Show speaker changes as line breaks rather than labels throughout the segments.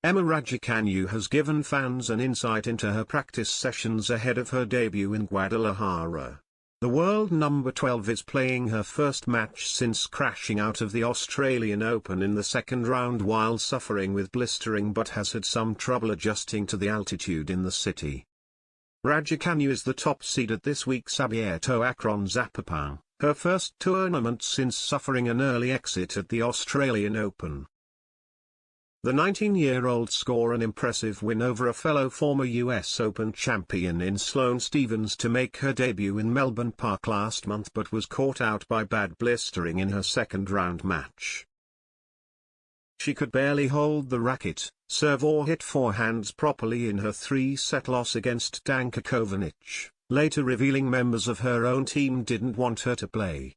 Emma Raducanu has given fans an insight into her practice sessions ahead of her debut in Guadalajara. The world number 12 is playing her first match since crashing out of the Australian Open in the second round while suffering with blistering, but has had some trouble adjusting to the altitude in the city. Raducanu is the top seed at this week's Abierto Akron Zapopan, her first tournament since suffering an early exit at the Australian Open. The 19-year-old scored an impressive win over a fellow former US Open champion in Sloane Stephens to make her debut in Melbourne Park last month, but was caught out by bad blistering in her second-round match. She could barely hold the racket, serve or hit forehands properly in her three-set loss against Danka Kovanic, later revealing members of her own team didn't want her to play.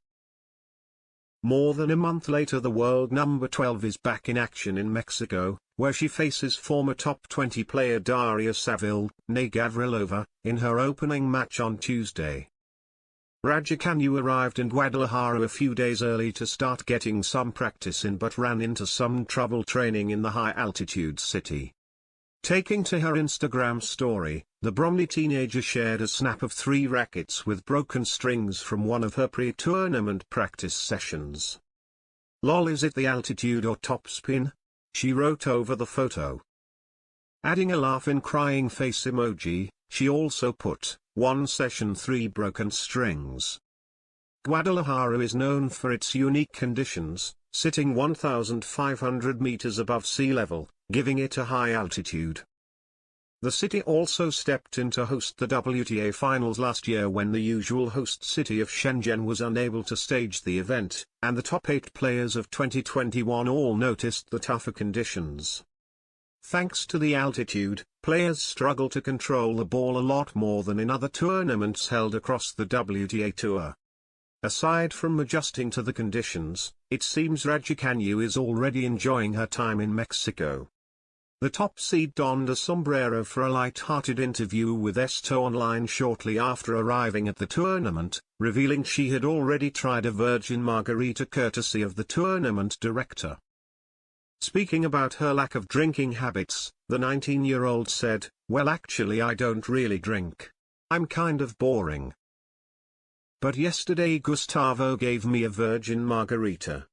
More than a month later, the world number 12 is back in action in Mexico, where she faces former top 20 player Daria Saville Gavrilova, in her opening match on Tuesday. Raducanu arrived in Guadalajara a few days early to start getting some practice in, but ran into some trouble training in the high-altitude city. Taking to her Instagram story, the Bromley teenager shared a snap of 3 rackets with broken strings from one of her pre-tournament practice sessions. "Lol, is it the altitude or topspin?" she wrote over the photo. Adding a laughing crying face emoji, she also put, "One session 3 broken strings." Guadalajara is known for its unique conditions, sitting 1,500 meters above sea level, giving it a high altitude. The city also stepped in to host the WTA finals last year when the usual host city of Shenzhen was unable to stage the event, and the top 8 players of 2021 all noticed the tougher conditions. Thanks to the altitude, players struggle to control the ball a lot more than in other tournaments held across the WTA Tour. Aside from adjusting to the conditions, it seems Raducanu is already enjoying her time in Mexico. The top seed donned a sombrero for a light-hearted interview with Esto Online shortly after arriving at the tournament, revealing she had already tried a virgin margarita courtesy of the tournament director. Speaking about her lack of drinking habits, the 19-year-old said, "Well, actually I don't really drink. I'm kind of boring. But yesterday Gustavo gave me a virgin margarita."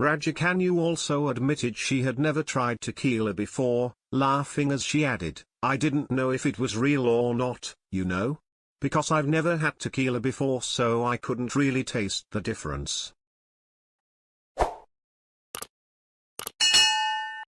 Raducanu also admitted she had never tried tequila before, laughing as she added, "I didn't know if it was real or not, you know? Because I've never had tequila before, so I couldn't really taste the difference."